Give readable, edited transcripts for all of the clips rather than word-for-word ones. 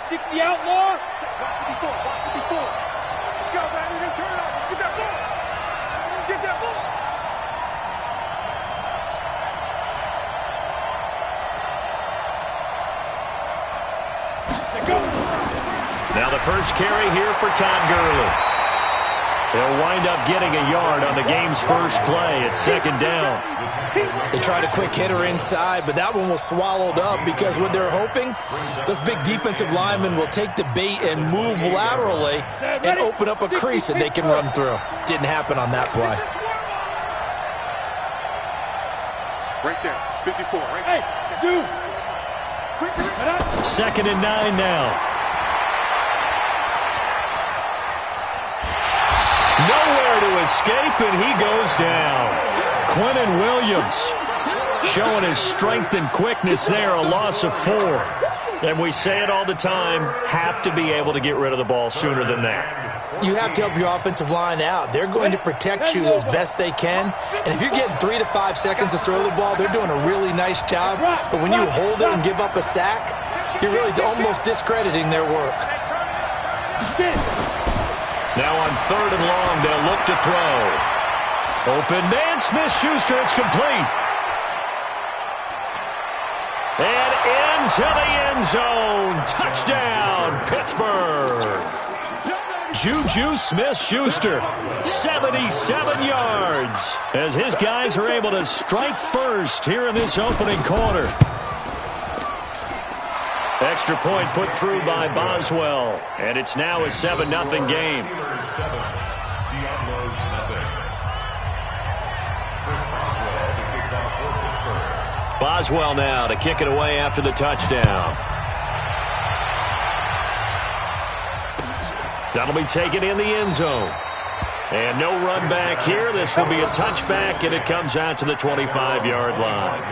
60 outlaw. Block 54, block 54. Let's go, Landon, and turn it over. Get that ball. Get that ball. Now the first carry here for Todd Gurley. They'll wind up getting a yard on the game's first play at second down. They tried a quick hitter inside, but that one was swallowed up because what they're hoping, those big defensive linemen will take the bait and move laterally and open up a crease that they can run through. Didn't happen on that play. Right there, 54, right there. Second and 9 now. Nowhere to escape, and he goes down. Quinnen Williams showing his strength and quickness there, a loss of 4. And we say it all the time, have to be able to get rid of the ball sooner than that. You have to help your offensive line out. They're going to protect you as best they can. And if you're getting 3 to 5 seconds to throw the ball, they're doing a really nice job. But when you hold it and give up a sack, you're really almost discrediting their work. Now on 3rd and long, they'll look to throw. Open man, Smith-Schuster, it's complete. And into the end zone. Touchdown, Pittsburgh. Juju Smith-Schuster, 77 yards, as his guys are able to strike first here in this opening quarter. Extra point put through by Boswell, and it's now a 7-0 game. Diablos, nothing. Boswell now to kick it away after the touchdown. That'll be taken in the end zone. And no run back here. This will be a touchback, and it comes out to the 25-yard line.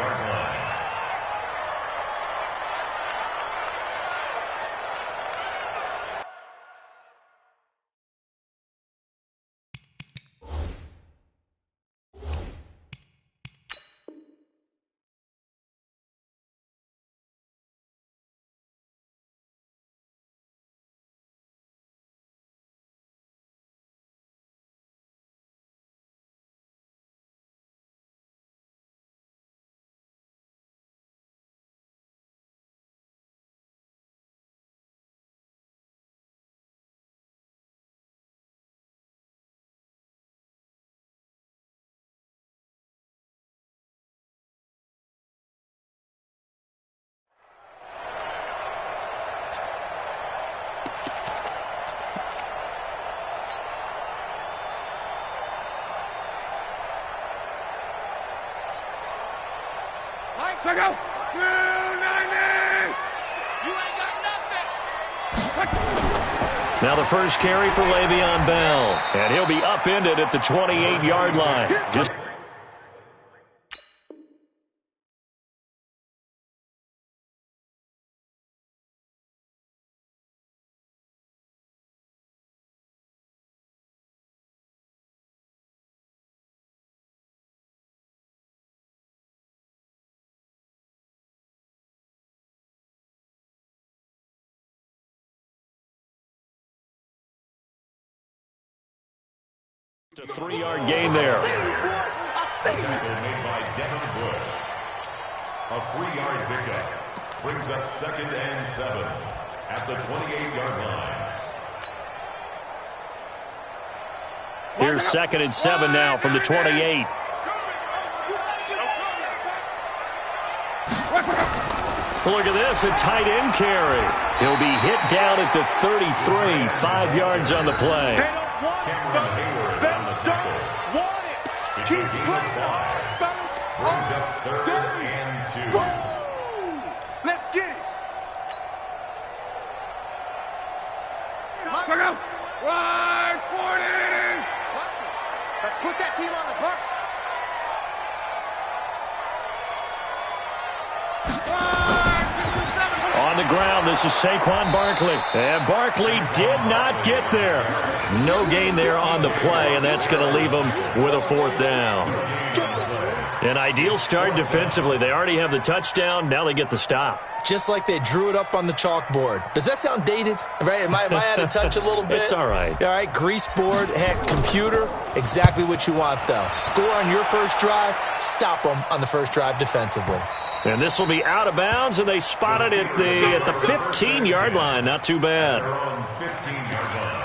Check out. 290. You ain't got nothing. Now the first carry for Le'Veon Bell, and he'll be upended at the 28-yard line. Just a 3-yard gain there. Tackle made by Devin Wood. A 3-yard pickup brings up 2nd and 7 at the 28-yard line. Here's 2nd and 7 now from the 28. Look at this, a tight end carry. He'll be hit down at the 33, 5 yards on the play. Keep playing. Brings up 3rd and 2. Let's get it. Check out. Right 40. Let's put that team on the bus. On the ground, this is Saquon Barkley. And Barkley did not get there. No gain there on the play, and that's going to leave him with a 4th down. An ideal start defensively. They already have the touchdown. Now they get the stop. Just like they drew it up on the chalkboard. Does that sound dated? Right? Am I out of touch a little bit? It's all right. All right, grease board, heck, computer, exactly what you want, though. Score on your first drive, stop them on the first drive defensively. And this will be out of bounds, and they spot it at the 15-yard line. Not too bad. They're on 15-yard line.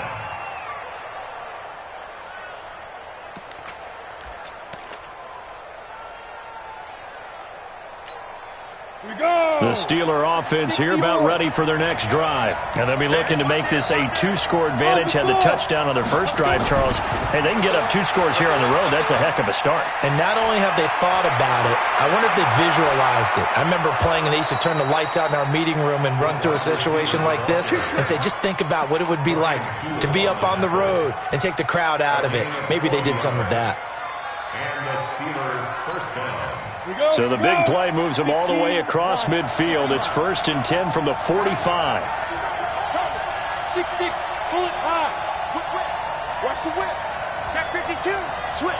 The Steeler offense here about ready for their next drive. And they'll be looking to make this a two-score advantage. Had the touchdown on their first drive, Charles. Hey, they can get up 2 scores here on the road. That's a heck of a start. And not only have they thought about it, I wonder if they visualized it. I remember playing, and they used to turn the lights out in our meeting room and run through a situation like this and say, just think about what it would be like to be up on the road and take the crowd out of it. Maybe they did some of that. And the Steeler first down. So the big play moves them all the way across midfield. It's 1st and 10 from the 45. 6-6, pull it high. Whip. Watch the whip. Check 52. Switch.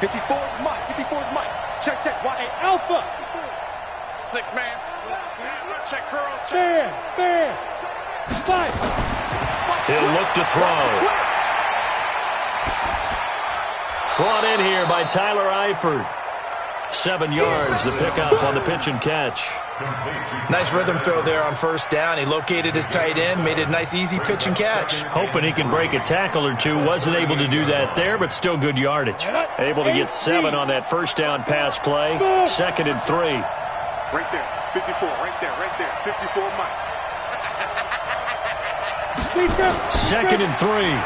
54 is Mike. 54 is Mike. Check. Watch. Hey, Alpha. 6 man. Check curls. Bam. 5. He'll look to throw. Brought in here by Tyler Eifert. 7 yards, the pickup on the pitch and catch. Nice rhythm throw there on first down. He located his tight end, made it a nice, easy pitch and catch. Hoping he can break a tackle or two. Wasn't able to do that there, but still good yardage. Able to get 7 on that first down pass play. 2nd and 3. Right there. 54. Right there. 54 Mike. 2nd and 3.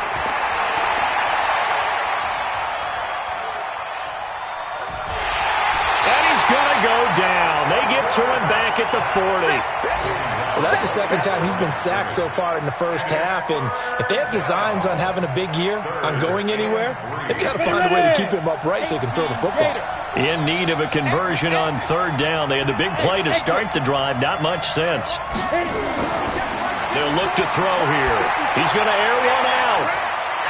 Go down. They get to him back at the 40. Well, that's the second time he's been sacked so far in the first half, and if they have designs on having a big year, on going anywhere, they've got to find a way to keep him upright so he can throw the football. In need of a conversion on 3rd down. They had the big play to start the drive. Not much sense. They'll look to throw here. He's going to air one out.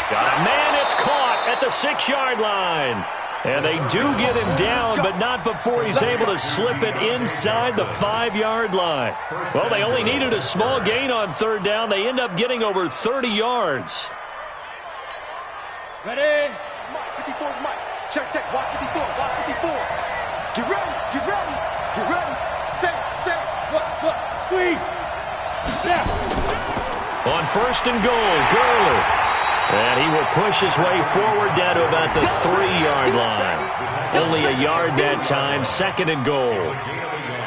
Got a man. It's caught at the 6-yard line. And they do get him down, but not before he's able to slip it inside the 5-yard line. Well, they only needed a small gain on 3rd down. They end up getting over 30 yards. Ready? Mike, 54 is Mike. Check. Watch 54. Get ready. Say. Look. Squeeze. Snap. On 1st and goal, Gurley. And he will push his way forward down to about the 3-yard line. Only a yard that time, 2nd and goal.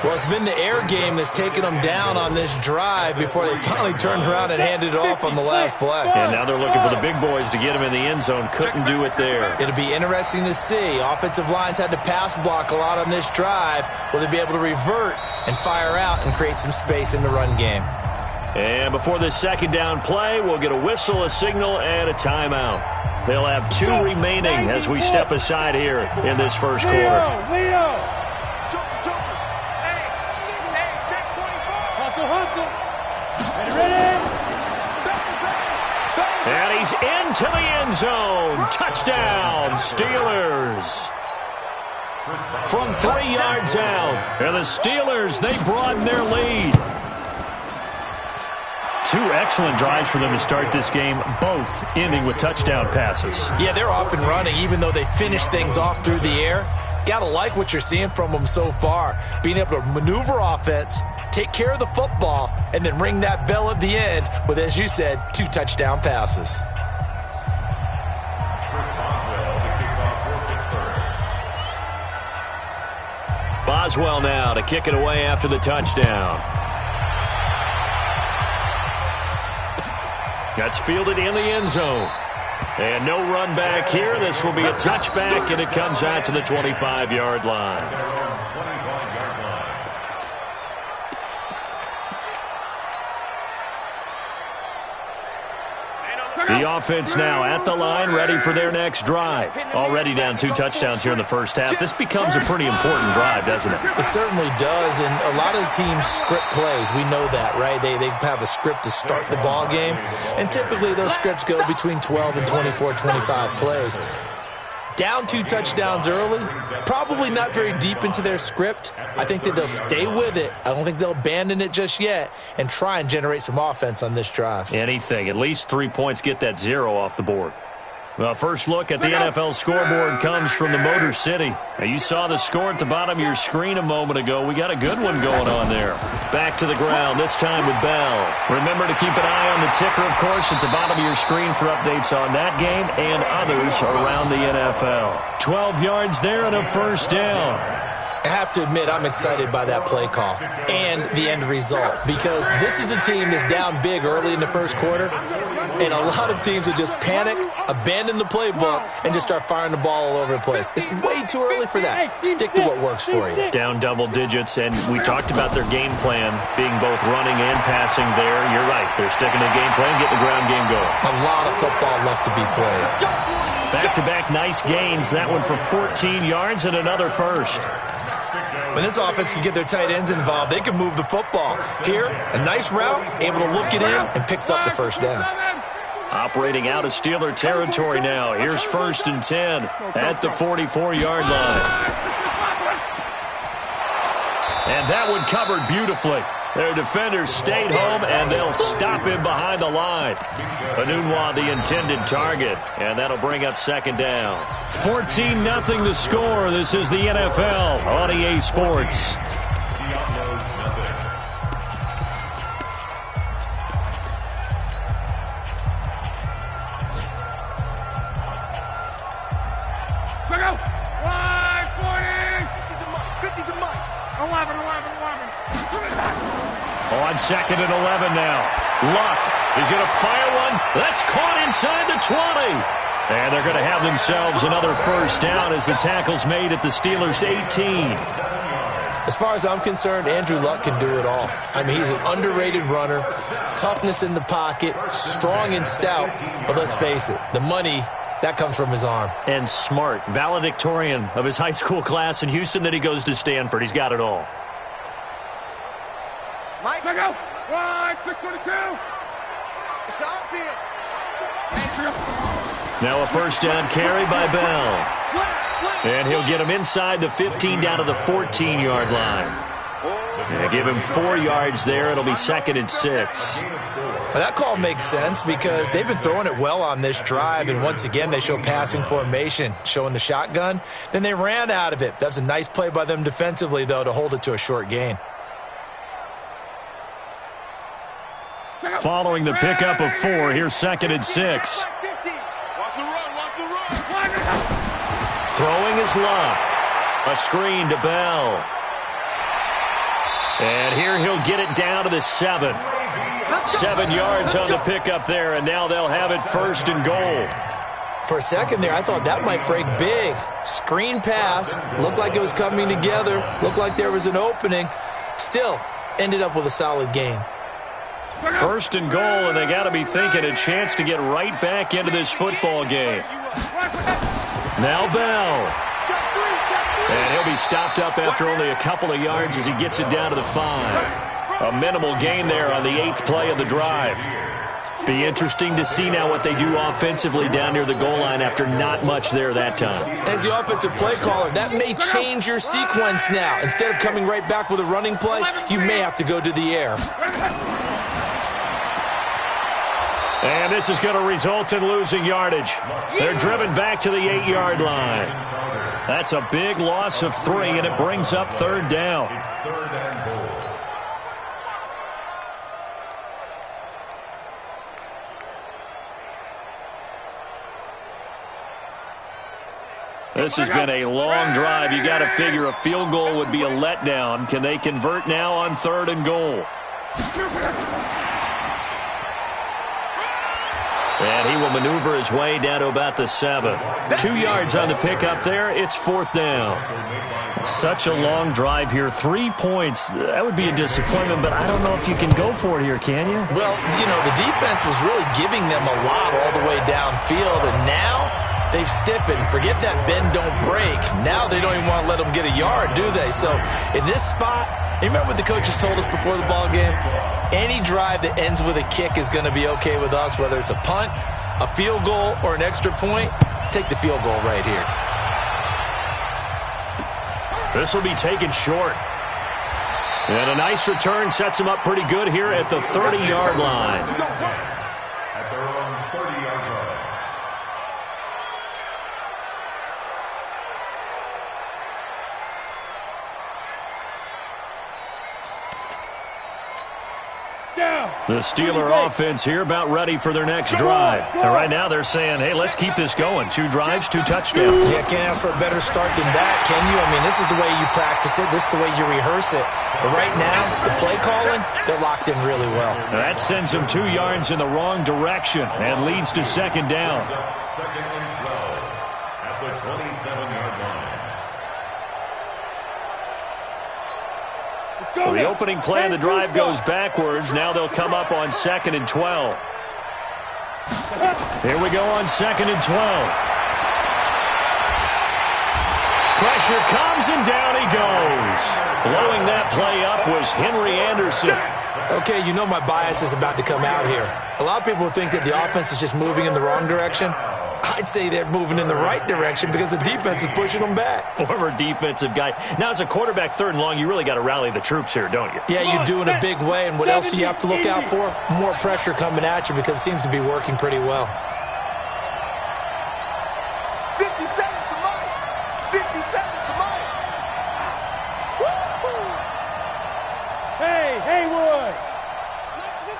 Well, it's been the air game that's taken them down on this drive before they finally turned around and handed it off on the last play. And now they're looking for the big boys to get him in the end zone. Couldn't do it there. It'll be interesting to see. Offensive lines had to pass block a lot on this drive. Will they be able to revert and fire out and create some space in the run game? And before this 2nd down play, we'll get a whistle, a signal, and a timeout. They'll have 2 remaining as we step aside here in this first quarter. Leo. Joker. Hey, check 24. Hustle. Ready. And he's into the end zone. Touchdown, Steelers. From 3 yards out. And the Steelers, they broaden their lead. 2 excellent drives for them to start this game, both ending with touchdown passes. Yeah, they're off and running, even though they finished things off through the air. Got to like what you're seeing from them so far. Being able to maneuver offense, take care of the football, and then ring that bell at the end with, as you said, 2 touchdown passes. Boswell now to kick it away after the touchdown. That's fielded in the end zone. And no run back here. This will be a touchback, and it comes out to the 25-yard line. The offense now at the line, ready for their next drive. Already down 2 touchdowns here in the first half. This becomes a pretty important drive, doesn't it? It certainly does, and a lot of the teams script plays. We know that, right? They have a script to start the ball game, and typically those scripts go between 12 and 24, 25 plays. Down 2 touchdowns early, probably not very deep into their script. I think that they'll stay with it. I don't think they'll abandon it just yet and try and generate some offense on this drive. Anything. At least 3 points, get that 0 off the board. Well, first look at the NFL scoreboard comes from the Motor City. Now, you saw the score at the bottom of your screen a moment ago. We got a good one going on there. Back to the ground, this time with Bell. Remember to keep an eye on the ticker, of course, at the bottom of your screen for updates on that game and others around the NFL. 12 yards there and a first down. I have to admit, I'm excited by that play call and the end result because this is a team that's down big early in the first quarter, and a lot of teams will just panic, abandon the playbook, and just start firing the ball all over the place. It's way too early for that. Stick to what works for you. Down double digits, and we talked about their game plan being both running and passing there. You're right. They're sticking to the game plan, getting the ground game going. A lot of football left to be played. Back-to-back nice gains. That one for 14 yards and another first. When this offense can get their tight ends involved, they can move the football. Here, a nice route, able to look it in, and picks up the first down. Operating out of Steeler territory now. Here's 1st and 10 at the 44-yard line. And that one covered beautifully. Their defenders stayed home, and they'll stop him behind the line. Anunwa, the intended target, and that'll bring up 2nd down. 14-0 the score. This is the NFL on EA Sports. On 2nd and 11 now. Luck is going to fire one. That's caught inside the 20. And they're going to have themselves another first down as the tackle's made at the Steelers' 18. As far as I'm concerned, Andrew Luck can do it all. I mean, he's an underrated runner, toughness in the pocket, strong and stout. But let's face it, the money, that comes from his arm. And smart, valedictorian of his high school class in Houston, then he goes to Stanford. He's got it all. Mike, go. 622. Now a first down carry by Bell. And he'll get him inside the 15 down to the 14-yard line. And give him 4 yards there. It'll be 2nd and 6. Well, that call makes sense because they've been throwing it well on this drive, and once again they show passing formation, showing the shotgun. Then they ran out of it. That's a nice play by them defensively, though, to hold it to a short gain. Following the pickup of 4, here's 2nd and 6. Throwing is Luck. A screen to Bell. And here he'll get it down to the 7. 7 yards on the pickup there, and now they'll have it 1st and goal. For a second there, I thought that might break big. Screen pass. Looked like it was coming together. Looked like there was an opening. Still, ended up with a solid gain. 1st and goal, and they got to be thinking a chance to get right back into this football game. Now Bell. And he'll be stopped up after only a couple of yards as he gets it down to the 5. A minimal gain there on the 8th play of the drive. Be interesting to see now what they do offensively down near the goal line after not much there that time. As the offensive play caller, that may change your sequence now. Instead of coming right back with a running play, you may have to go to the air. And this is going to result in losing yardage. They're driven back to the 8-yard line. That's a big loss of 3, and it brings up 3rd down. This has been a long drive. You got to figure a field goal would be a letdown. Can they convert now on 3rd and goal? And he will maneuver his way down to about the 7. 2 yards on the pickup there. It's 4th down. Such a long drive here. 3 points. That would be a disappointment, but I don't know if you can go for it here, can you? Well, you know, the defense was really giving them a lot all the way downfield, and now they've stiffened. Forget that bend, don't break. Now they don't even want to let them get a yard, do they? So in this spot, you remember what the coaches told us before the ball game? Any drive that ends with a kick is going to be okay with us, whether it's a punt, a field goal, or an extra point. take the field goal right here. This will be taken short. And a nice return sets him up pretty good here at the 30-yard line. At their own 30-yard line. The Steeler offense here about ready for their next drive. And right now they're saying, hey, let's keep this going. 2 drives, 2 touchdowns. Yeah, can't ask for a better start than that, can you? I mean, this is the way you practice it. This is the way you rehearse it. But right now, the play calling, they're locked in really well. That sends them 2 yards in the wrong direction and leads to second down. Second and 12 at the 27-yard line. So the opening play of the drive goes backwards. Now they'll come up on 2nd and 12. Here we go on 2nd and 12. Pressure comes and down he goes. Blowing that play up was Henry Anderson. Okay, you know my bias is about to come out here. A lot of people think that the offense is just moving in the wrong direction. I'd say they're moving in the right direction because the defense is pushing them back. Former defensive guy. Now, as a quarterback 3rd and long, you really got to rally the troops here, don't you? Yeah, you do in a big way. And what else do you have to look out for? More pressure coming at you because it seems to be working pretty well. 50 seconds to Mike. 50 seconds to Mike. Woo-hoo. Hey, Haywood.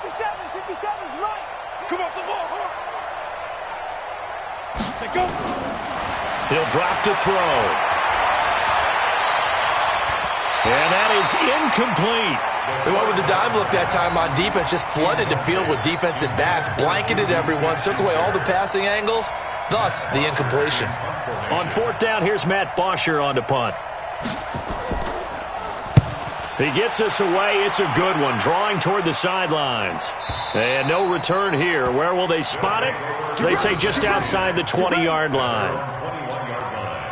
57 to Mike. Come off the ball, huh? Go. He'll drop to throw. And that is incomplete. They went with the dime look that time on defense, just flooded the field with defensive backs, blanketed everyone, took away all the passing angles, thus the incompletion. On 4th down, here's Matt Bosher on the punt. He gets us away. It's a good one, drawing toward the sidelines. And no return here. Where will they spot it? They say just outside the 20-yard line. 21-yard line.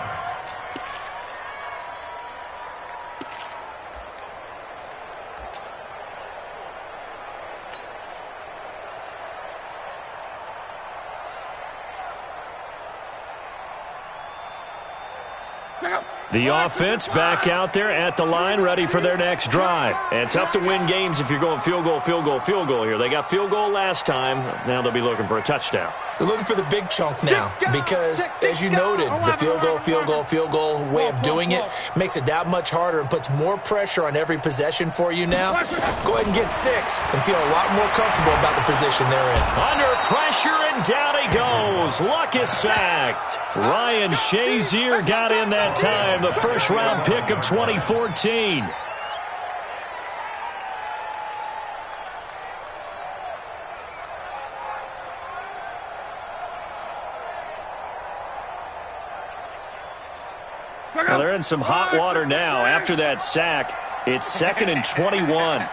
The offense back out there at the line, ready for their next drive. And tough to win games if you're going field goal, field goal, field goal here. They got field goal last time. Now they'll be looking for a touchdown. They're looking for the big chunk now because, as you noted, the field goal way of doing it makes it that much harder and puts more pressure on every possession for you now. Go ahead and get 6 and feel a lot more comfortable about the position they're in. Under pressure, and down he goes. Luck is sacked. Ryan Shazier got in that time, the first-round pick of 2014. Well, they're in some hot water now. After that sack, it's 2nd and 21. Hey,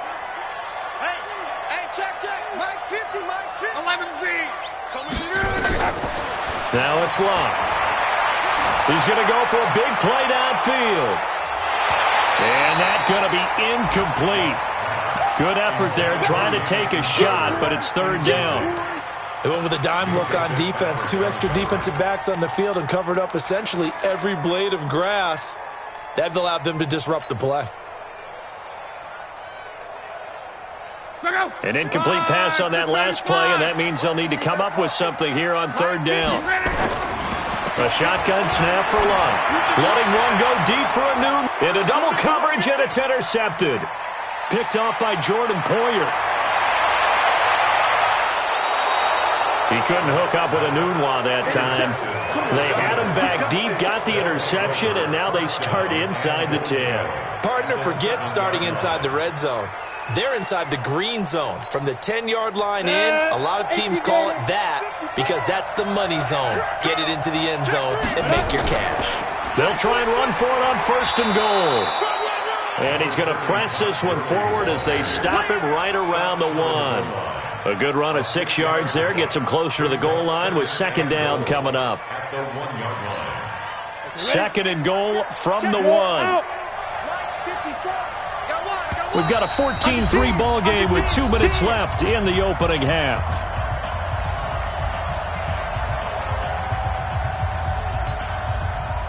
check. Mike 50, Mike 50. 11B. Now it's Locke. He's going to go for a big play downfield. And that's going to be incomplete. Good effort there, trying to take a shot, but it's 3rd down. They went with a dime look on defense. 2 extra defensive backs on the field and covered up essentially every blade of grass. That allowed them to disrupt the play. An incomplete pass on that last play, and that means they'll need to come up with something here on 3rd down. A shotgun snap for Love. Letting one go deep for a Noon. Into double coverage, and it's intercepted. Picked off by Jordan Poyer. He couldn't hook up with a Nunwa that time. They had him back deep, got the interception, and now they start inside the 10. Partner forgets starting inside the red zone. They're inside the green zone. From the 10-yard line in, a lot of teams call it that because that's the money zone. Get it into the end zone and make your cash. They'll try and run for it on 1st and goal. And he's going to press this one forward as they stop him right around the 1. A good run of 6 yards there. Gets him closer to the goal line with 2nd down coming up. 2nd and goal from the 1. We've got a 14-3 ball game with 2 minutes left in the opening half.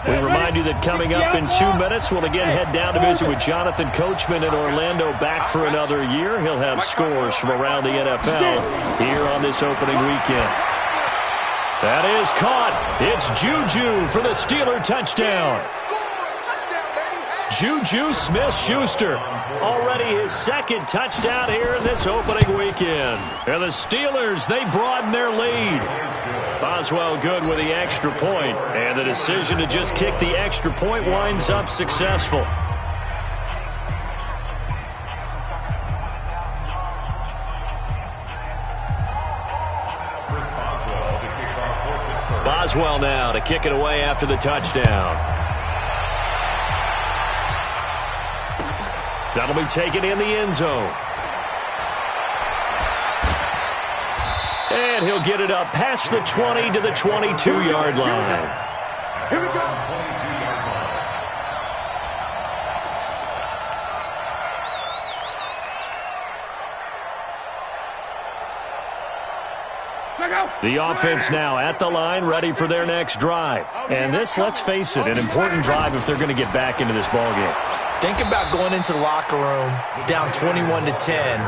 We remind you that coming up in 2 minutes, we'll again head down to visit with Jonathan Coachman in Orlando, back for another year. He'll have scores from around the NFL here on this opening weekend. That is caught. It's Juju for the Steeler touchdown. Juju Smith-Schuster, already his second touchdown here in this opening weekend. And the Steelers, they broaden their lead. Boswell good with the extra point, and the decision to just kick the extra point winds up successful. Boswell now to kick it away after the touchdown. That'll be taken in the end zone. And he'll get it up past the 20 to the 22-yard line. Here we go. The offense now at the line, ready for their next drive. And this, let's face it, an important drive if they're going to get back into this ballgame. Think about going into the locker room down 21-10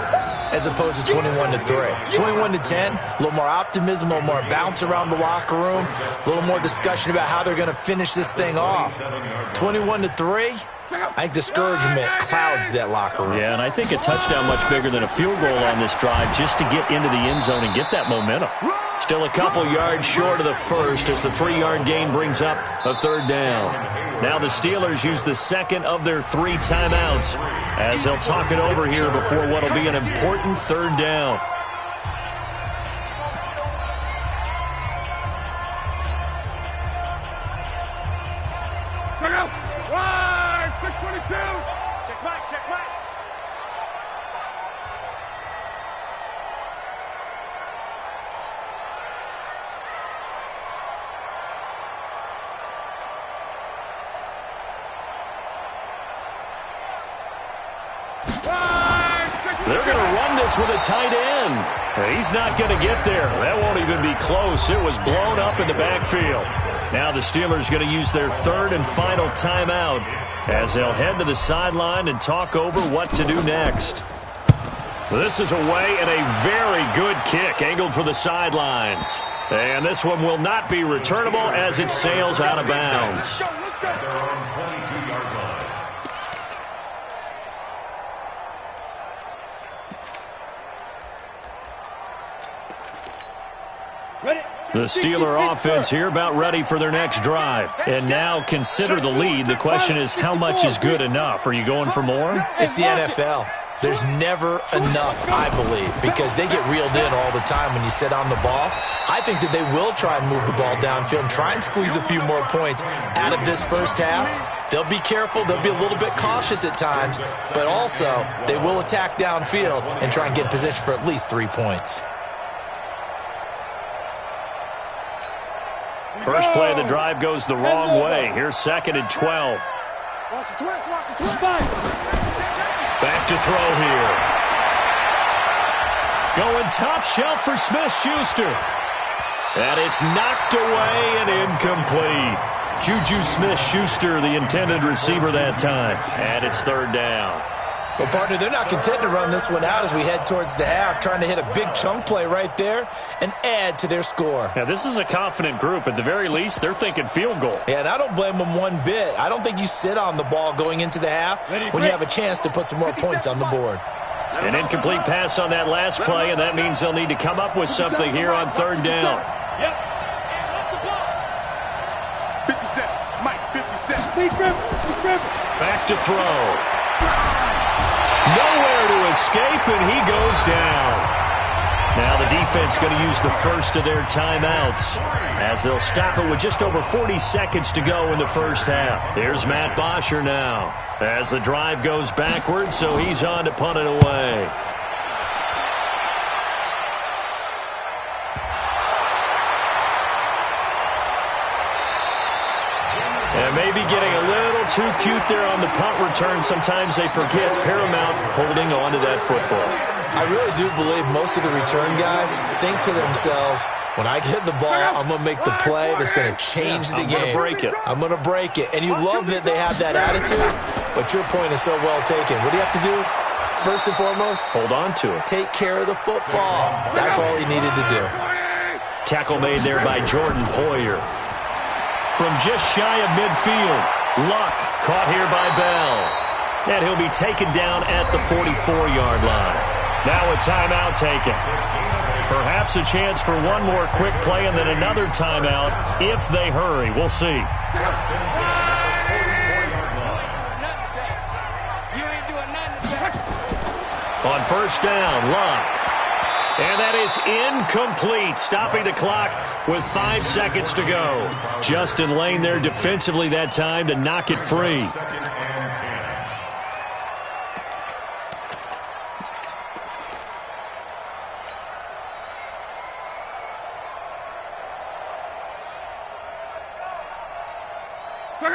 as opposed to 21-3. 21-10, a little more optimism, a little more bounce around the locker room, a little more discussion about how they're going to finish this thing off. 21-3, I think discouragement clouds that locker room. Yeah, and I think a touchdown much bigger than a field goal on this drive just to get into the end zone and get that momentum. Still a couple yards short of the first as the 3-yard gain brings up a third down. Now the Steelers use the second of their 3 timeouts as they'll talk it over here before what will be an important third down. Wide, 622. Check back, check back. They're going to run this with a tight end. He's not going to get there. That won't even be close. It was blown up in the backfield. Now the Steelers going to use their third and final timeout as they'll head to the sideline and talk over what to do next. This is away and a very good kick angled for the sidelines. And this one will not be returnable as it sails out of bounds. The Steeler offense here about ready for their next drive. And now consider the lead. The question is, how much is good enough? Are you going for more? It's the NFL. There's never enough, I believe, because they get reeled in all the time when you sit on the ball. I think that they will try and move the ball downfield and try and squeeze a few more points out of this first half. They'll be careful. They'll be a little bit cautious at times, but also they will attack downfield and try and get in position for at least 3 points. First play of the drive goes the wrong way. Here's 2nd and 12. Back to throw here. Going top shelf for Smith-Schuster. And it's knocked away and incomplete. Juju Smith-Schuster, the intended receiver that time. And it's third down. Well, partner, they're not content to run this one out as we head towards the half, trying to hit a big chunk play right there and add to their score. Yeah, this is a confident group. At the very least, they're thinking field goal. Yeah, and I don't blame them one bit. I don't think you sit on the ball going into the half when you have a chance to put some more points on the board. An incomplete pass on that last play, and that means they'll need to come up with something here on third down. Yep. 57. Mike, 57. Back to throw. Nowhere to escape, and he goes down. Now the defense going to use the first of their timeouts as they'll stop it with just over 40 seconds to go in the first half. Here's Matt Bosher now as the drive goes backwards, so he's on to punt it away. And maybe getting a little too cute there on the punt return. Sometimes they forget paramount holding on to that football. I really do believe most of the return guys think to themselves, When I get the ball, I'm going to make the play that's going to change the game. I'm going to break it. And you love that they have that attitude, but your point is so well taken. What do you have to do? First and foremost, hold on to it. Take care of the football. That's all he needed to do. Tackle made there by Jordan Poyer. From just shy of midfield, Luck caught here by Bell. And he'll be taken down at the 44-yard line. Now a timeout taken. Perhaps a chance for one more quick play and then another timeout if they hurry. We'll see. On first down, Luck. And that is incomplete, stopping the clock with 5 seconds to go. Justin Lane there defensively that time to knock it free.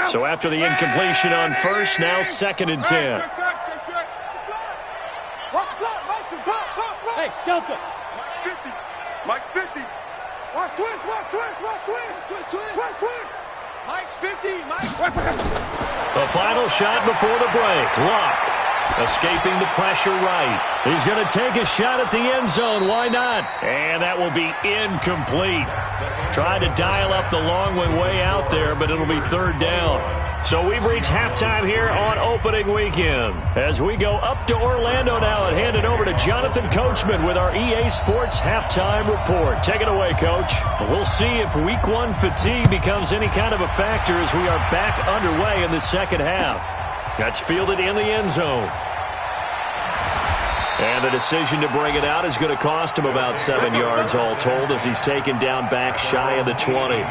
So after the incompletion on first, now 2nd and 10. Hey, Delta. Mike's 50. Watch twist. Mike's 50. The final shot before the break. Luck escaping the pressure right. He's going to take a shot at the end zone. Why not? And that will be incomplete. Tried to dial up the long way out there, but it'll be 3rd down. So we've reached halftime here on opening weekend. As we go up to Orlando now and hand it over to Jonathan Coachman with our EA Sports halftime report. Take it away, Coach. We'll see if Week 1 fatigue becomes any kind of a factor as we are back underway in the second half. That's fielded in the end zone. And the decision to bring it out is going to cost him about 7 yards all told as he's taken down back shy of the 20.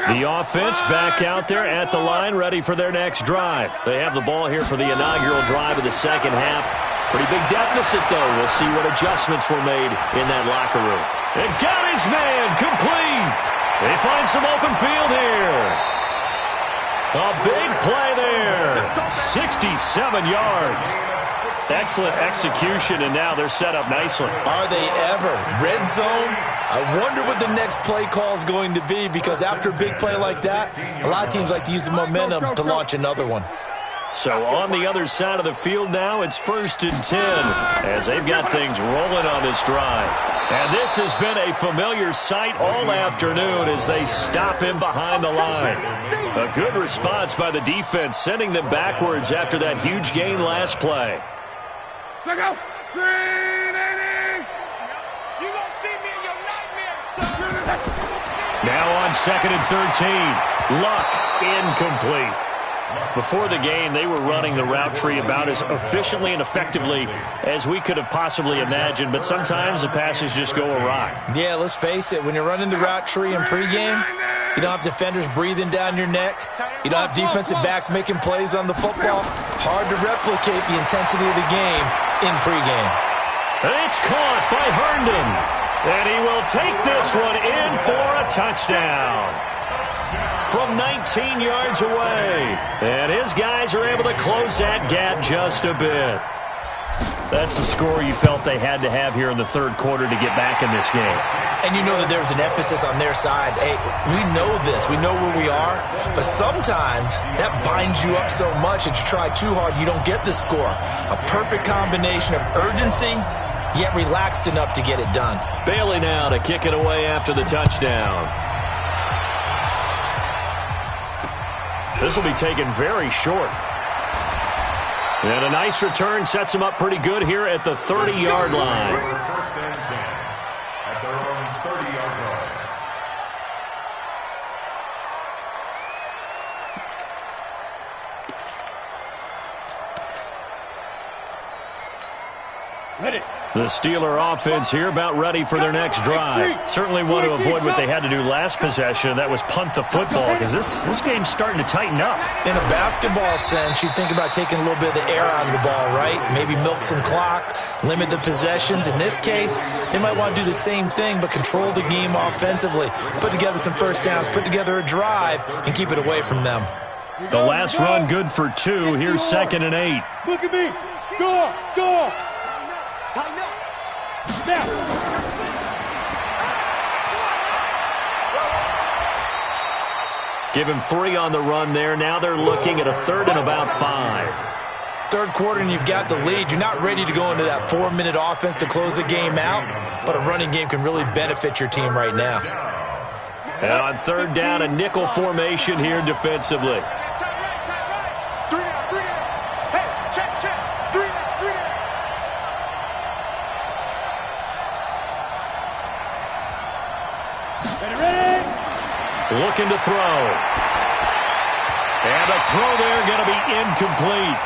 The offense back out there at the line, ready for their next drive. They have the ball here for the inaugural drive of the second half. Pretty big deficit, though. We'll see what adjustments were made in that locker room. And got his man complete. They find some open field here. A big play there. 67 yards. Excellent execution, and now they're set up nicely. Are they ever? Red zone? I wonder what the next play call is going to be, because after a big play like that, a lot of teams like to use the momentum to launch another one. So on the other side of the field now, it's 1st and 10 as they've got things rolling on this drive. And this has been a familiar sight all afternoon as they stop him behind the line. A good response by the defense, sending them backwards after that huge gain last play. Check out. Green inning. You gonna see me in your nightmares, son. Now on 2nd and 13. Luck incomplete. Before the game, they were running the route tree about as efficiently and effectively as we could have possibly imagined, but sometimes the passes just go awry. Yeah, let's face it. When you're running the route tree in pregame, you don't have defenders breathing down your neck. You don't have defensive backs making plays on the football. Hard to replicate the intensity of the game in pregame. It's caught by Herndon, and he will take this one in for a touchdown. From 19 yards away. And his guys are able to close that gap just a bit. That's the score you felt they had to have here in the 3rd quarter to get back in this game. And you know that there's an emphasis on their side. Hey, we know this. We know where we are. But sometimes that binds you up so much that you try too hard, you don't get the score. A perfect combination of urgency, yet relaxed enough to get it done. Bailey now to kick it away after the touchdown. This will be taken very short. And a nice return sets him up pretty good here at the 30-yard line. First and 10 at their own 30-yard line. The Steeler offense here about ready for their next drive. Certainly want to avoid what they had to do last possession. That was punt the football, because this game's starting to tighten up. In a basketball sense, you think about taking a little bit of the air out of the ball, right? Maybe milk some clock, limit the possessions. In this case, they might want to do the same thing, but control the game offensively. Put together some first downs, put together a drive, and keep it away from them. The last run good for 2. Here's 2nd and 8. Look at me. Go. Tighten up. Now. Give him 3 on the run there. Now they're looking at a 3rd and about 5. Third quarter and you've got the lead. You're not ready to go into that 4-minute offense to close the game out, but a running game can really benefit your team right now. And on 3rd down, a nickel formation here defensively. Looking to throw. And the throw there going to be incomplete.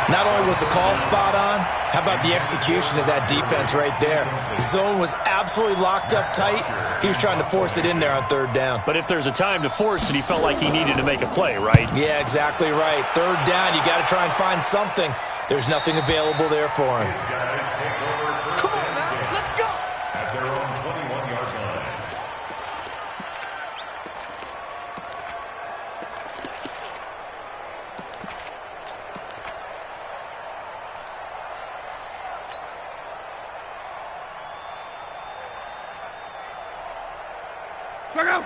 Not only was the call spot on, how about the execution of that defense right there? The zone was absolutely locked up tight. He was trying to force it in there on 3rd down. But if there's a time to force it, he felt like he needed to make a play, right? Yeah, exactly right. 3rd down, you got to try and find something. There's nothing available there for him. Come on, man. Let's go. At their own 21-yard line.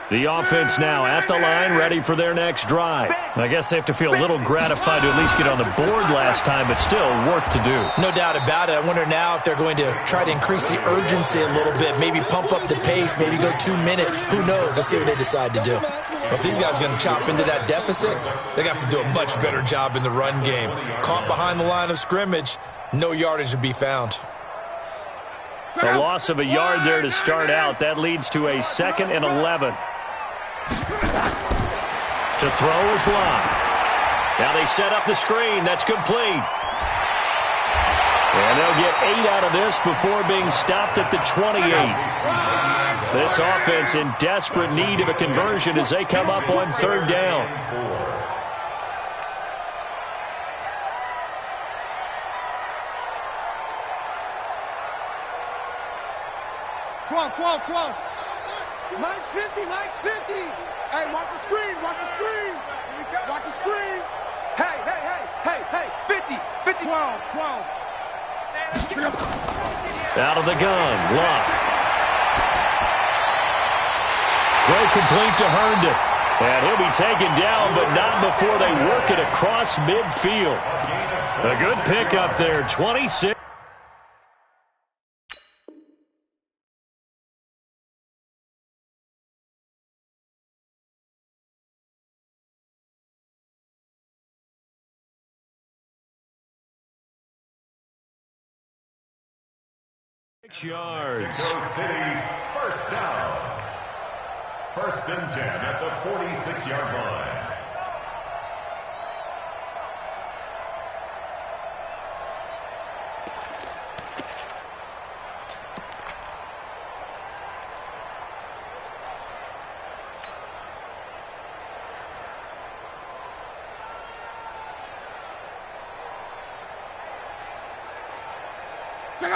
The offense now at the line, ready for their next drive. I guess they have to feel a little gratified to at least get on the board last time, but still work to do. No doubt about it. I wonder now if they're going to try to increase the urgency a little bit, maybe pump up the pace, maybe go 2-minute. Who knows? Let's see what they decide to do. But if these guys are going to chop into that deficit, they're going to have to do a much better job in the run game. Caught behind the line of scrimmage, no yardage to be found. A loss of a yard there to start out. That leads to a 2nd and 11. To throw is Locke. Now they set up the screen. That's complete. And they'll get 8 out of this before being stopped at the 28. This offense in desperate need of a conversion as they come up on 3rd down. Come on. Mike's 50. Hey, watch the screen. Watch the screen. Hey. 50. 12. Out of the gun, Locke. Throw complete to Herndon. And he'll be taken down, but not before they work it across midfield. A good pickup there, 26. Yards. City, first down. 1st and 10 at the 46-yard line.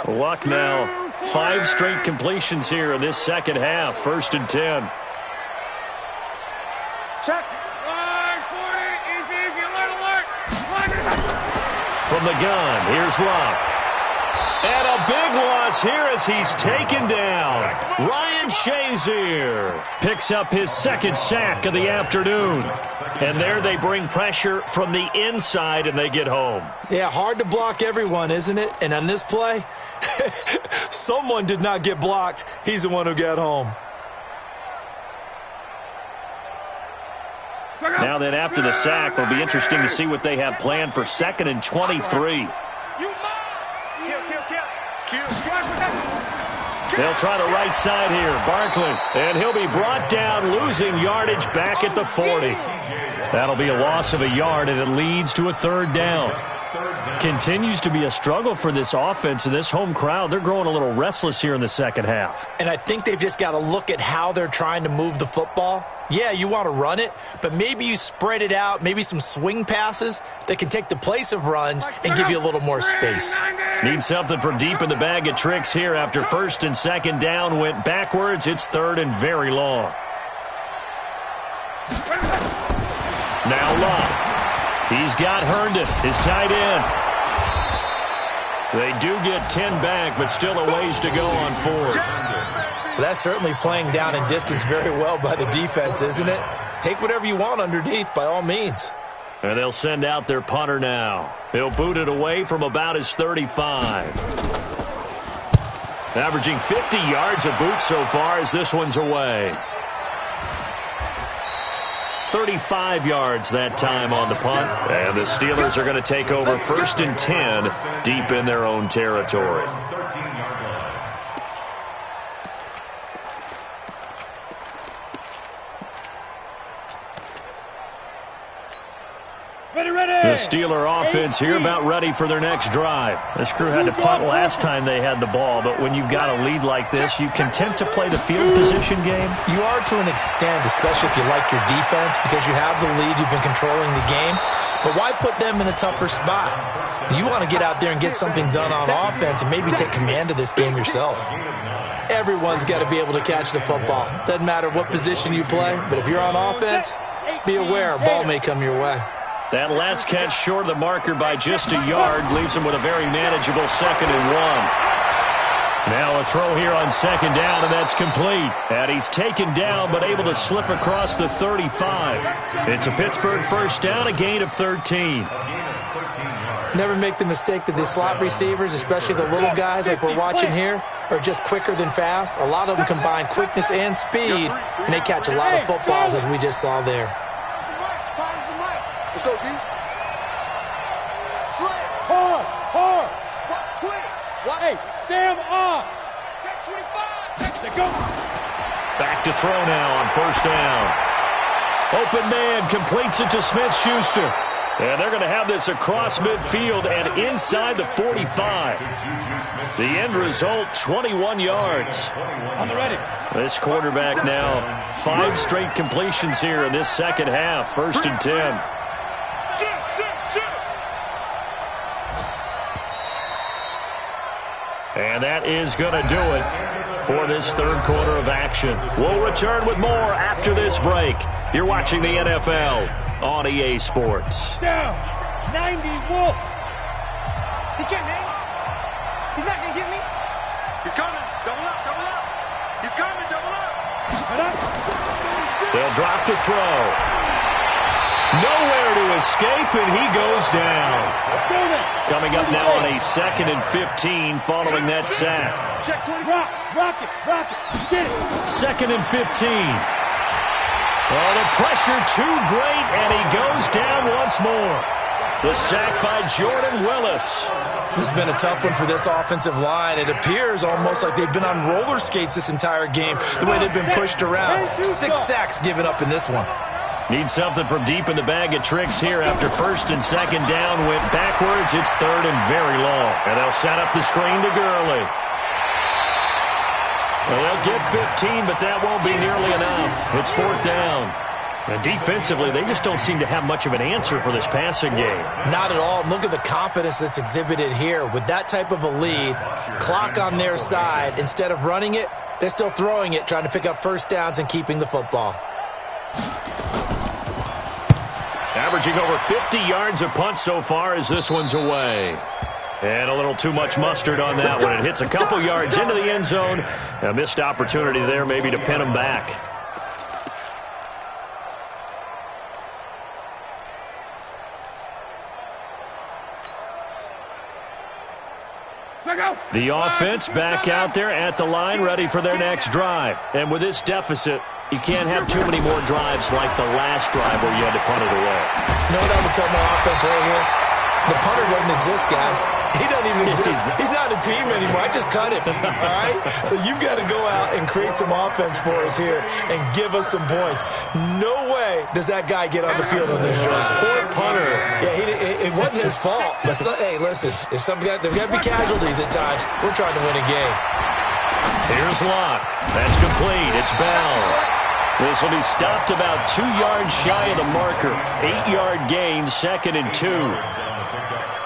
Luck now. 5 straight completions here in this second half. 1st and 10. Check. From the gun, here's Luck. And a big loss here as he's taken down. Ryan Shazier picks up his 2nd sack of the afternoon. And there they bring pressure from the inside and they get home. Yeah, hard to block everyone, isn't it? And on this play, someone did not get blocked. He's the one who got home. Now then, after the sack, it'll be interesting to see what they have planned for 2nd and 23. They'll try the right side here. Barkley. And he'll be brought down, losing yardage back at the 40. That'll be a loss of a yard, and it leads to a 3rd down. Continues to be a struggle for this offense and this home crowd. They're growing a little restless here in the second half. And I think they've just got to look at how they're trying to move the football. Yeah, you want to run it, but maybe you spread it out, maybe some swing passes that can take the place of runs and give you a little more space. Need something from deep in the bag of tricks here after first and second down went backwards. It's third and very long. Now Locke. He's got Herndon, his tight end. They do get 10 back, but still a ways to go on fourth. That's certainly playing down in distance very well by the defense, isn't it? Take whatever you want underneath, by all means. And they'll send out their punter now. He'll boot it away from about his 35. Averaging 50 yards a boot so far as this one's away. 35 yards that time on the punt. And the Steelers are going to take over first and 10 deep in their own territory. The Steeler offense here about ready for their next drive. This crew had to punt last time they had the ball, but when you've got a lead like this, you content to play the field position game? You are to an extent, especially if you like your defense, because you have the lead, you've been controlling the game. But why put them in a tougher spot? You want to get out there and get something done on offense and maybe take command of this game yourself. Everyone's got to be able to catch the football. Doesn't matter what position you play, but if you're on offense, be aware a ball may come your way. That last catch short of the marker by just a yard leaves him with a very manageable second and one. Now a throw here on second down, and that's complete. And he's taken down but able to slip across the 35. It's a Pittsburgh first down, a gain of 13. Never make the mistake that the slot receivers, especially the little guys like we're watching here, are just quicker than fast. A lot of them combine quickness and speed, and they catch a lot of footballs as we just saw there. Let's go, D. Hard. What? Hey, Sam off. Check 25. Let's go. Back to throw now on first down. Open man completes it to Smith-Schuster. And they're going to have this across midfield and inside the 45. The end result, 21 yards. On the ready. This quarterback now, 5 straight completions here in this second half. First and 10. And that is going to do it for this third quarter of action. We'll return with more after this break. You're watching the NFL on EA Sports. Down. 90 Wolf. He can't hang. He's not going to get me. He's coming. Double up. He's coming. Double up. They'll drop to throw. Nowhere to escape, and he goes down. Coming up now on a 2nd and 15 following that sack. Check 20. Rock it. Get it. 2nd and 15. Oh, the pressure too great, and he goes down once more. The sack by Jordan Willis. This has been a tough one for this offensive line. It appears almost like they've been on roller skates this entire game, the way they've been pushed around. 6 sacks given up in this one. Need something from deep in the bag of tricks here after first and second down went backwards. It's third and very long. And they'll set up the screen to Gurley. Well, they'll get 15, but that won't be nearly enough. It's fourth down. And defensively, they just don't seem to have much of an answer for this passing game. Not at all. Look at the confidence that's exhibited here. With that type of a lead, clock on their side, instead of running it, they're still throwing it, trying to pick up first downs and keeping the football. Averaging over 50 yards a punt so far as this one's away. And a little too much mustard on that one. It hits a couple yards into the end zone. A missed opportunity there maybe to pin him back. The offense back out there at the line, ready for their next drive. And with this deficit, you can't have too many more drives like the last drive where you had to punt it away. You know what I'm going to tell my offense right here? The punter doesn't exist, guys. He doesn't even exist. He's not a team anymore. I just cut him, all right? So you've got to go out and create some offense for us here and give us some points. No way does that guy get on the field on this drive. Poor punter. Yeah, it wasn't his fault. But hey, listen, there's got to be casualties at times. We're trying to win a game. Here's Locke. That's complete. It's Bell. This will be stopped about 2 yards shy of the marker. 8-yard gain, 2nd and 2.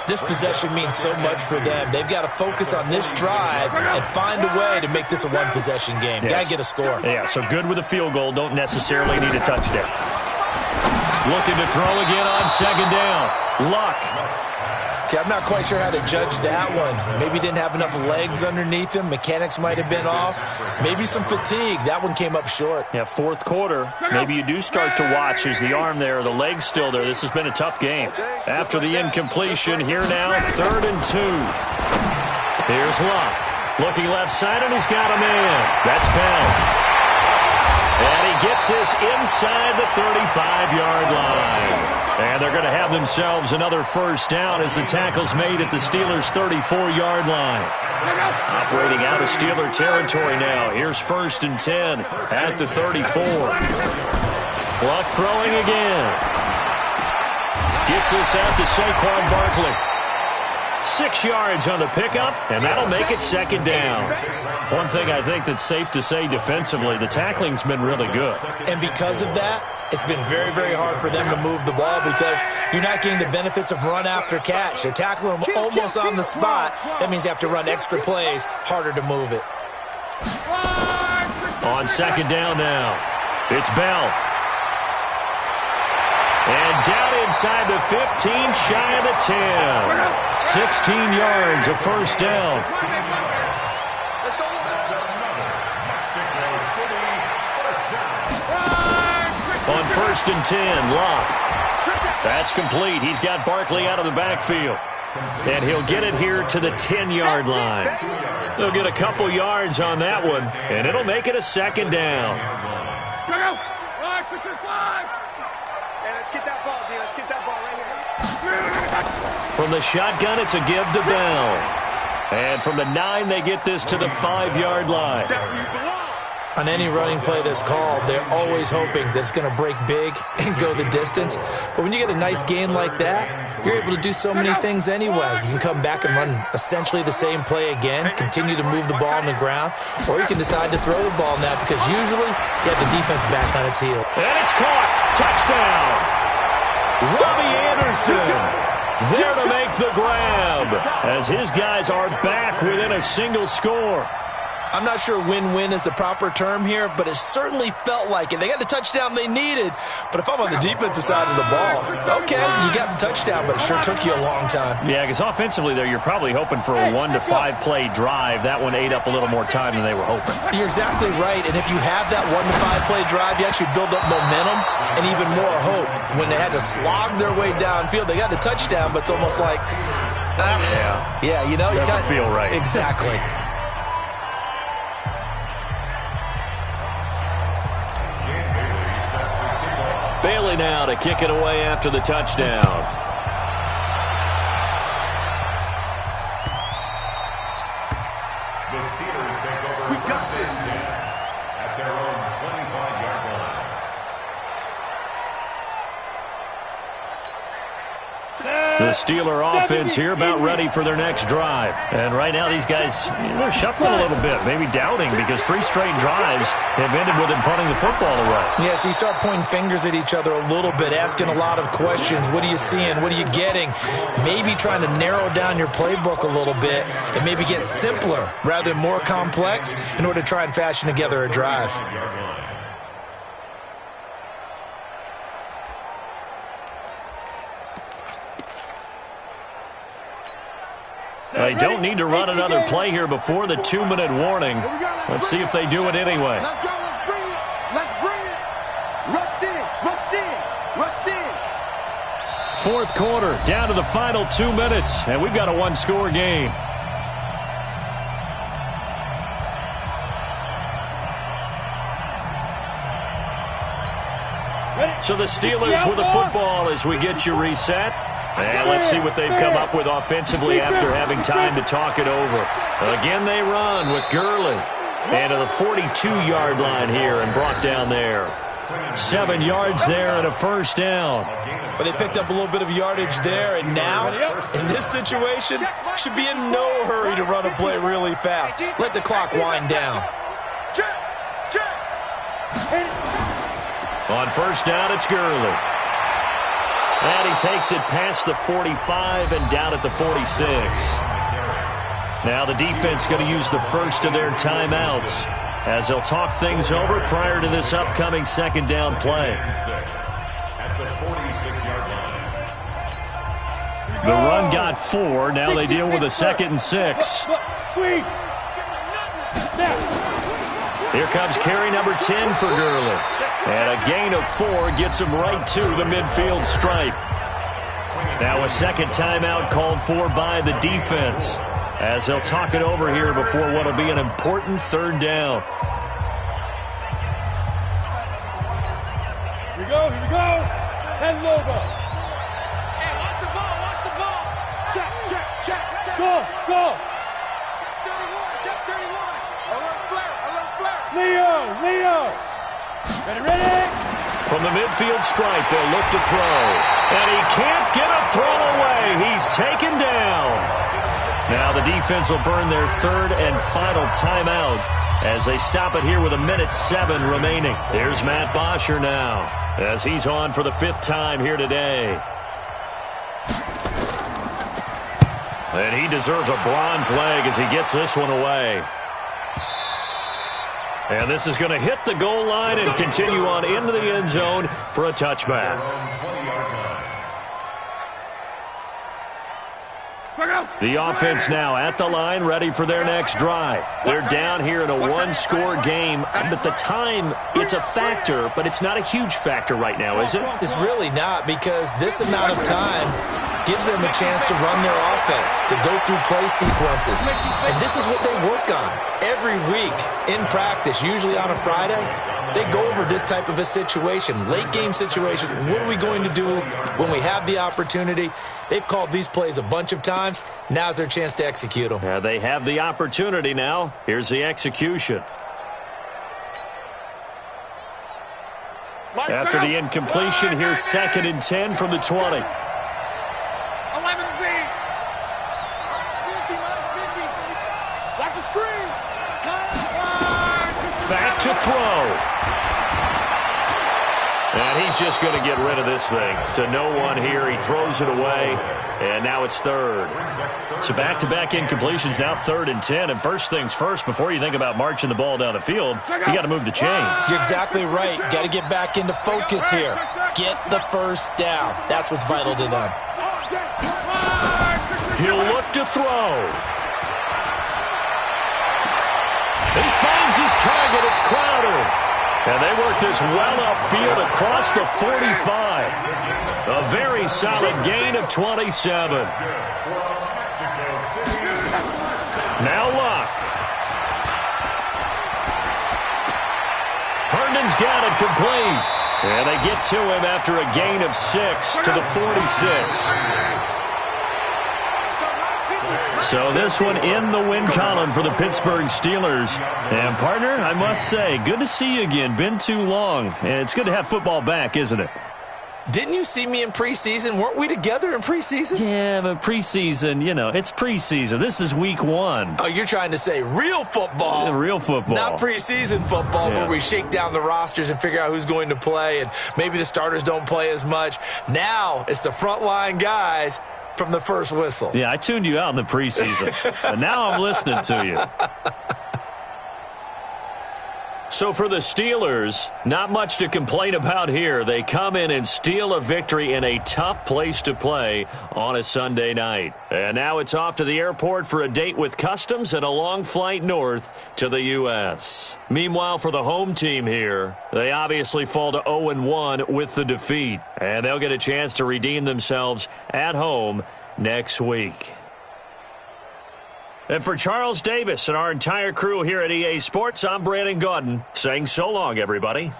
This possession means so much for them. They've got to focus on this drive and find a way to make this a one-possession game. Yes. Got to get a score. Yeah, so good with a field goal. Don't necessarily need a touchdown. Looking to throw again on 2nd down. Luck. Okay, I'm not quite sure how to judge that one. Maybe didn't have enough legs underneath him. Mechanics might have been off. Maybe some fatigue. That one came up short. Yeah, 4th quarter. Maybe you do start to watch. Is the arm there, the leg's still there. This has been a tough game. After the incompletion, here now, 3rd and 2. Here's Luck. Looking left side, and he's got a man. That's Bell. And he gets this inside the 35-yard line. And they're going to have themselves another 1st down as the tackle's made at the Steelers' 34-yard line. Operating out of Steeler territory now. Here's 1st and 10 at the 34. Luck throwing again. Gets this out to Saquon Barkley. 6 yards on the pickup, and that'll make it 2nd down. One thing I think that's safe to say defensively, the tackling's been really good. And because of that, it's been very, very hard for them to move the ball because you're not getting the benefits of run after catch. They're tackling them almost on the spot. That means you have to run extra plays, harder to move it. On 2nd down now, it's Bell. And down inside the 15, shy of the 10. 16 yards, a 1st down. On 1st and 10, Locke. That's complete. He's got Barkley out of the backfield. And he'll get it here to the 10-yard line. They'll get a couple yards on that one, and it'll make it a 2nd down. Let's get that ball, dude. Let's get that ball right here. From the shotgun, it's a give to Bell. And from the 9, they get this to the 5-yard line. On any running play that's called, they're always hoping that it's going to break big and go the distance. But when you get a nice gain like that, you're able to do so many things anyway. You can come back and run essentially the same play again, continue to move the ball on the ground, or you can decide to throw the ball now because usually you have the defense back on its heel. And it's caught. Touchdown. Robbie Anderson there to make the grab as his guys are back within a single score. I'm not sure win-win is the proper term here, but it certainly felt like it. They got the touchdown they needed, but if I'm on the defensive side of the ball, okay, you got the touchdown, but it sure took you a long time. Yeah, because offensively there, you're probably hoping for a 1 to 5 play drive. That one ate up a little more time than they were hoping. You're exactly right, and if you have that 1 to 5 play drive, you actually build up momentum and even more hope. When they had to slog their way downfield, they got the touchdown, but it's almost like, yeah, you know, doesn't feel right. Exactly. Bailey now to kick it away after the touchdown. The Steelers take over first and 10 at their own 25-yard line. The Steeler offense here about ready for their next drive. And right now these guys, they're shuffling a little bit, maybe doubting because 3 straight drives have ended with them punting the football away. Yeah, so you start pointing fingers at each other a little bit, asking a lot of questions. What are you seeing? What are you getting? Maybe trying to narrow down your playbook a little bit and maybe get simpler rather than more complex in order to try and fashion together a drive. They don't need to run another play here before the 2-minute warning. Let's see if they do it anyway. Let's go. Let's bring it. Let's bring it. Rush in. Rush in. Rush in. 4th quarter, down to the final 2 minutes, and we've got a 1-score game. So the Steelers with the football as we get you reset. And let's see what they've come up with offensively after having time to talk it over. Again, they run with Gurley. And to the 42-yard line here and brought down there. 7 yards there and a first down. But they picked up a little bit of yardage there, and now, in this situation, should be in no hurry to run a play really fast. Let the clock wind down. On first down, it's Gurley. And he takes it past the 45 and down at the 46. Now the defense going to use the first of their timeouts as they'll talk things over prior to this upcoming second down play. At the 46-yard line. The run got 4. Now they deal with a 2nd and 6. Here comes carry number 10 for Gurley. And a gain of 4 gets him right to the midfield stripe. Now a second timeout called for by the defense as they'll talk it over here before what will be an important third down. Here we go. 10 logo. Hey, watch the ball. Check. Go. Check 31. Alert flare. Leo. Ready? From the midfield stripe, they'll look to throw. And he can't get a throw away. He's taken down. Now the defense will burn their third and final timeout as they stop it here with 1:07 remaining. Here's Matt Bosher now as he's on for the 5th time here today. And he deserves a bronze leg as he gets this one away. And this is going to hit the goal line and continue on into the end zone for a touchback. The offense now at the line, ready for their next drive. They're down here in a one-score game, but the time, it's a factor, but it's not a huge factor right now, is it? It's really not, because this amount of time gives them a chance to run their offense, to go through play sequences. And this is what they work on every week in practice, usually on a Friday. They go over this type of a situation, late game situation. What are we going to do when we have the opportunity? They've called these plays a bunch of times. Now's their chance to execute them. Yeah, they have the opportunity now. Here's the execution. After the incompletion, here's 2nd and 10 from the 20. Back to throw. And he's just going to get rid of this thing. To no one here. He throws it away. And now it's 3rd. So back-to-back incompletions, now 3rd and 10. And first things first, before you think about marching the ball down the field, you got to move the chains. You're exactly right. Got to get back into focus here. Get the first down. That's what's vital to them. He'll look to throw. He finds his target. It's Crowder. And they work this well upfield across the 45. A very solid gain of 27. Now Luck. Herndon's got it complete. And they get to him after a gain of 6 to the 46. So this one in the win column for the Pittsburgh Steelers. And, partner, I must say, good to see you again. Been too long. And it's good to have football back, isn't it? Didn't you see me in preseason? Weren't we together in preseason? Yeah, but preseason, you know, it's preseason. This is week 1. Oh, you're trying to say real football. Yeah, real football. Not preseason football where we shake down the rosters and figure out who's going to play, and maybe the starters don't play as much. Now it's the frontline guys from the first whistle. Yeah, I tuned you out in the preseason. But now I'm listening to you. So for the Steelers, not much to complain about here. They come in and steal a victory in a tough place to play on a Sunday night. And now it's off to the airport for a date with customs and a long flight north to the U.S. Meanwhile, for the home team here, they obviously fall to 0-1 with the defeat. And they'll get a chance to redeem themselves at home next week. And for Charles Davis and our entire crew here at EA Sports, I'm Brandon Gaudin saying so long, everybody.